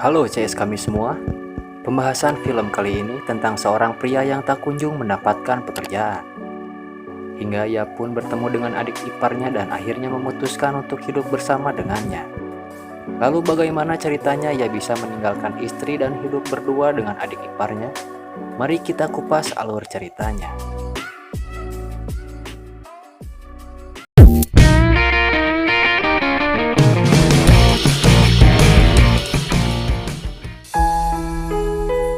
Halo CS kami semua. Pembahasan film kali ini tentang seorang pria yang tak kunjung mendapatkan pekerjaan. Hingga ia pun bertemu dengan adik iparnya dan akhirnya memutuskan untuk hidup bersama dengannya. Lalu bagaimana ceritanya ia bisa meninggalkan istri dan hidup berdua dengan adik iparnya? Mari kita kupas alur ceritanya.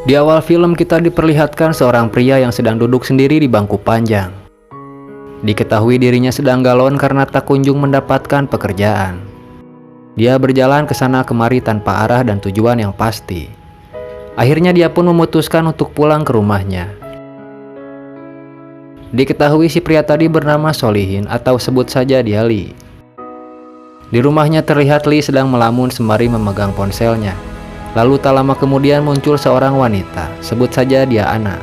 Di awal film kita diperlihatkan seorang pria yang sedang duduk sendiri di bangku panjang. Diketahui dirinya sedang galon karena tak kunjung mendapatkan pekerjaan. Dia berjalan ke sana kemari tanpa arah dan tujuan yang pasti. Akhirnya dia pun memutuskan untuk pulang ke rumahnya. Diketahui si pria tadi bernama Solihin atau sebut saja dia Lee. Di rumahnya terlihat Lee sedang melamun sembari memegang ponselnya. Lalu tak lama kemudian muncul seorang wanita, sebut saja dia Anna.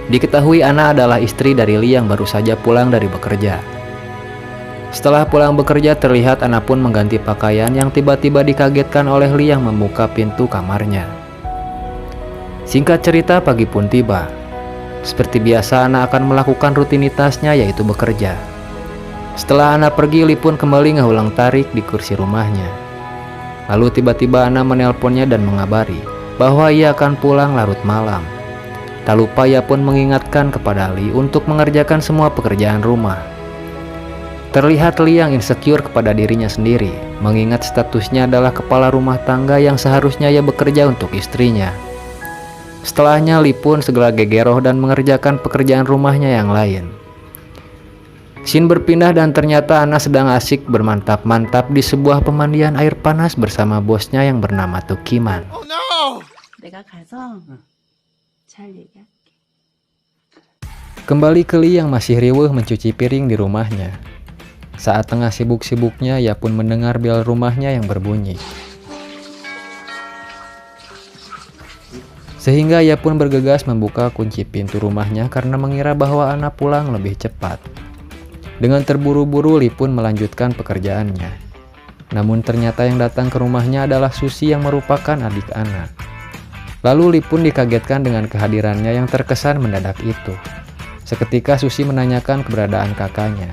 Diketahui Anna adalah istri dari Lee yang baru saja pulang dari bekerja. Setelah pulang bekerja terlihat Anna pun mengganti pakaian yang tiba-tiba dikagetkan oleh Lee yang membuka pintu kamarnya. Singkat cerita pagi pun tiba. Seperti biasa Anna akan melakukan rutinitasnya yaitu bekerja. Setelah Anna pergi Lee pun kembali ngulang tarik di kursi rumahnya. Lalu tiba-tiba Anna menelponnya dan mengabari bahwa ia akan pulang larut malam. Tak lupa ia pun mengingatkan kepada Lee untuk mengerjakan semua pekerjaan rumah. Terlihat Lee yang insecure kepada dirinya sendiri, mengingat statusnya adalah kepala rumah tangga yang seharusnya ia bekerja untuk istrinya. Setelahnya Lee pun segera gegeroh dan mengerjakan pekerjaan rumahnya yang lain. Scene berpindah dan ternyata Anna sedang asik bermantap-mantap di sebuah pemandian air panas bersama bosnya yang bernama Tukiman. Oh no! Kembali ke Lee yang masih riweuh mencuci piring di rumahnya. Saat tengah sibuk-sibuknya ia pun mendengar bel rumahnya yang berbunyi. Sehingga ia pun bergegas membuka kunci pintu rumahnya karena mengira bahwa Anna pulang lebih cepat. Dengan terburu-buru Lee pun melanjutkan pekerjaannya. Namun ternyata yang datang ke rumahnya adalah Susi yang merupakan adik Anna. Lalu Lee pun dikagetkan dengan kehadirannya yang terkesan mendadak itu. Seketika Susi menanyakan keberadaan kakaknya.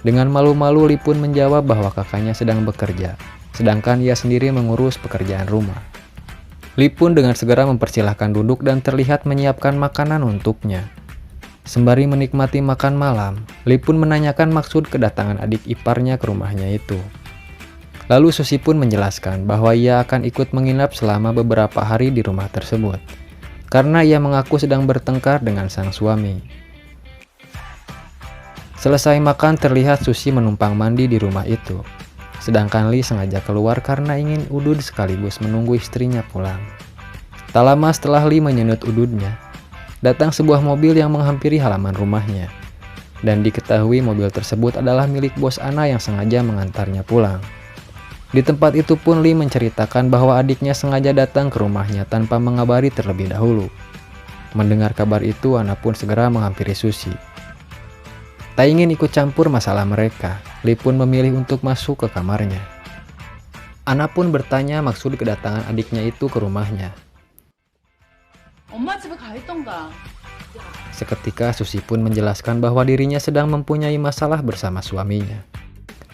Dengan malu-malu Lee pun menjawab bahwa kakaknya sedang bekerja, sedangkan ia sendiri mengurus pekerjaan rumah. Lee pun dengan segera mempersilahkan duduk dan terlihat menyiapkan makanan untuknya. Sembari menikmati makan malam, Lee pun menanyakan maksud kedatangan adik iparnya ke rumahnya itu. Lalu Susi pun menjelaskan bahwa ia akan ikut menginap selama beberapa hari di rumah tersebut, karena ia mengaku sedang bertengkar dengan sang suami. Selesai makan terlihat Susi menumpang mandi di rumah itu. Sedangkan Lee sengaja keluar karena ingin udud sekaligus menunggu istrinya pulang. Tak lama setelah Lee menyenut ududnya, datang sebuah mobil yang menghampiri halaman rumahnya. Dan diketahui mobil tersebut adalah milik bos Anna yang sengaja mengantarnya pulang. Di tempat itu pun Lee menceritakan bahwa adiknya sengaja datang ke rumahnya tanpa mengabari terlebih dahulu. Mendengar kabar itu, Anna pun segera menghampiri Susi. Tak ingin ikut campur masalah mereka, Lee pun memilih untuk masuk ke kamarnya. Anna pun bertanya maksud kedatangan adiknya itu ke rumahnya. Seketika Susi pun menjelaskan bahwa dirinya sedang mempunyai masalah bersama suaminya.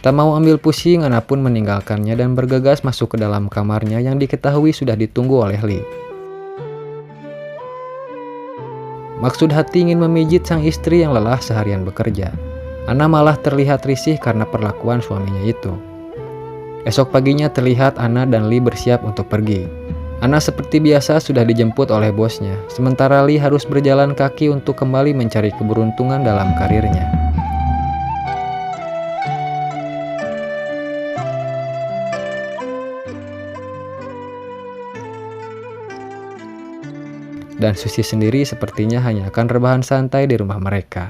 Tak mau ambil pusing, Anna pun meninggalkannya dan bergegas masuk ke dalam kamarnya yang diketahui sudah ditunggu oleh Lee. Maksud hati ingin memijit sang istri yang lelah seharian bekerja. Anna malah terlihat risih karena perlakuan suaminya itu. Esok paginya terlihat Anna dan Lee bersiap untuk pergi. Anna seperti biasa sudah dijemput oleh bosnya, sementara Lee harus berjalan kaki untuk kembali mencari keberuntungan dalam karirnya. Dan Susi sendiri sepertinya hanya akan rebahan santai di rumah mereka.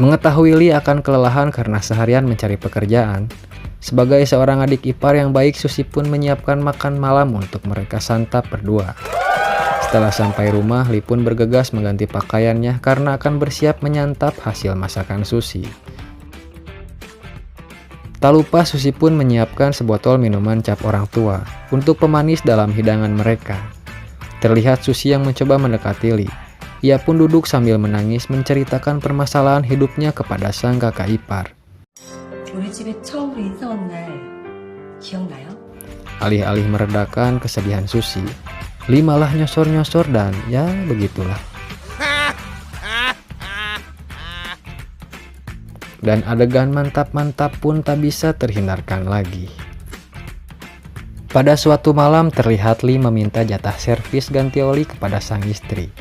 Mengetahui Lee akan kelelahan karena seharian mencari pekerjaan, sebagai seorang adik ipar yang baik Susi pun menyiapkan makan malam untuk mereka santap berdua. Setelah sampai rumah, Lee pun bergegas mengganti pakaiannya karena akan bersiap menyantap hasil masakan Susi. Tak lupa Susi pun menyiapkan sebotol minuman cap orang tua untuk pemanis dalam hidangan mereka. Terlihat Susi yang mencoba mendekati Lee. Ia pun duduk sambil menangis menceritakan permasalahan hidupnya kepada sang kakak ipar. Alih-alih meredakan kesedihan Susi, Lee malah nyosor-nyosor dan ya begitulah. Dan adegan mantap-mantap pun tak bisa terhindarkan lagi. Pada suatu malam terlihat Lee meminta jatah servis ganti oli kepada sang istri.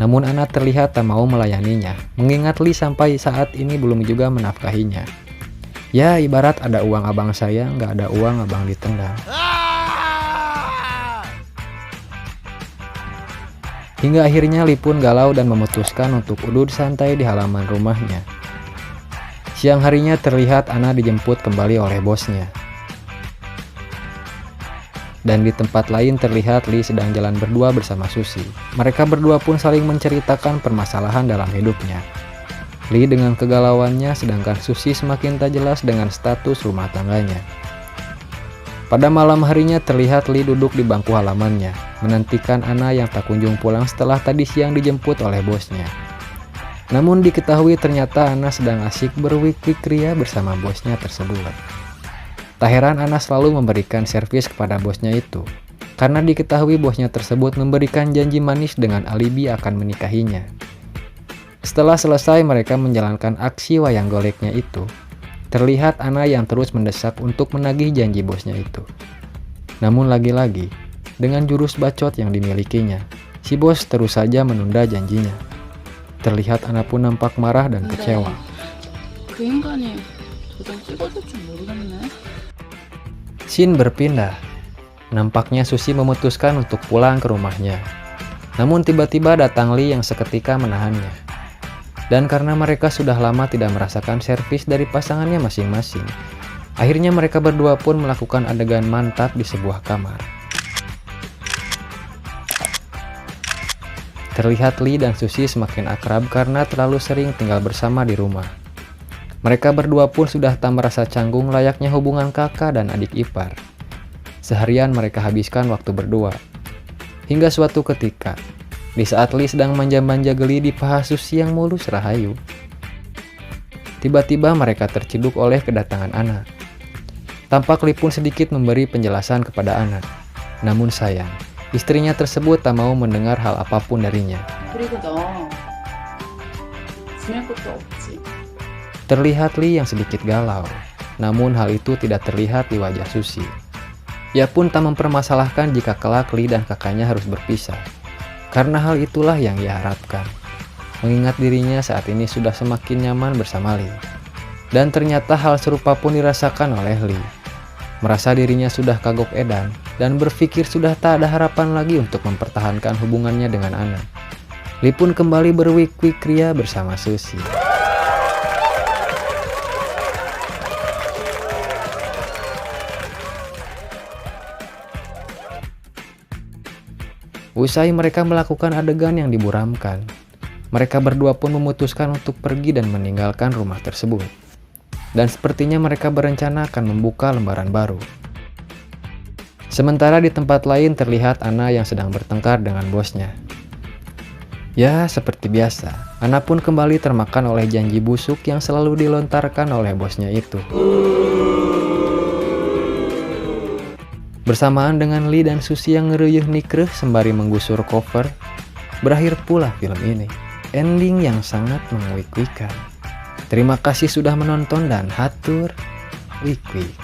Namun Ana terlihat tak mau melayaninya, mengingat Lee sampai saat ini belum juga menafkahinya. Ya ibarat ada uang abang saya, nggak ada uang abang ditendang. Hingga akhirnya Lee pun galau dan memutuskan untuk duduk santai di halaman rumahnya. Siang harinya terlihat Ana dijemput kembali oleh bosnya. Dan di tempat lain terlihat Lee sedang jalan berdua bersama Susi. Mereka berdua pun saling menceritakan permasalahan dalam hidupnya. Lee dengan kegalauannya, sedangkan Susi semakin tak jelas dengan status rumah tangganya. Pada malam harinya terlihat Lee duduk di bangku halamannya, menantikan Ana yang tak kunjung pulang setelah tadi siang dijemput oleh bosnya. Namun diketahui ternyata Ana sedang asik berwik-wik ria bersama bosnya tersebut. Tak heran Ana selalu memberikan servis kepada bosnya itu, karena diketahui bosnya tersebut memberikan janji manis dengan alibi akan menikahinya. Setelah selesai mereka menjalankan aksi wayang goleknya itu, terlihat Ana yang terus mendesak untuk menagih janji bosnya itu. Namun lagi-lagi, dengan jurus bacot yang dimilikinya, si bos terus saja menunda janjinya. Terlihat Ana pun nampak marah dan kecewa. Scene berpindah. Nampaknya Susi memutuskan untuk pulang ke rumahnya. Namun tiba-tiba datang Lee yang seketika menahannya. Dan karena mereka sudah lama tidak merasakan servis dari pasangannya masing-masing, akhirnya mereka berdua pun melakukan adegan mantap di sebuah kamar. Terlihat Lee dan Susi semakin akrab karena terlalu sering tinggal bersama di rumah. Mereka berdua pun sudah tak merasa canggung layaknya hubungan kakak dan adik ipar. Seharian mereka habiskan waktu berdua. Hingga suatu ketika, di saat Lee sedang manja-manja geli di paha Susi yang mulus rahayu, tiba-tiba mereka terciduk oleh kedatangan Ana. Tampak Lee pun sedikit memberi penjelasan kepada Ana. Namun sayang, istrinya tersebut tak mau mendengar hal apapun darinya. Terlihat Lee yang sedikit galau, namun hal itu tidak terlihat di wajah Susi. Ia pun tak mempermasalahkan jika kelak Lee dan kakaknya harus berpisah, karena hal itulah yang ia harapkan. Mengingat dirinya saat ini sudah semakin nyaman bersama Lee. Dan ternyata hal serupa pun dirasakan oleh Lee. Merasa dirinya sudah kagok edan, dan berpikir sudah tak ada harapan lagi untuk mempertahankan hubungannya dengan Ana. Lee pun kembali berwik-wik ria bersama Susi. Usai mereka melakukan adegan yang diburamkan, mereka berdua pun memutuskan untuk pergi dan meninggalkan rumah tersebut. Dan sepertinya mereka berencana akan membuka lembaran baru. Sementara di tempat lain terlihat Ana yang sedang bertengkar dengan bosnya. Ya, seperti biasa, Ana pun kembali termakan oleh janji busuk yang selalu dilontarkan oleh bosnya itu. Bersamaan dengan Lee dan Susi yang ngeruyuh nikreh sembari menggusur cover, berakhir pula film ini. Ending yang sangat mengwik-wikan. Terima kasih sudah menonton dan hatur wik-wik.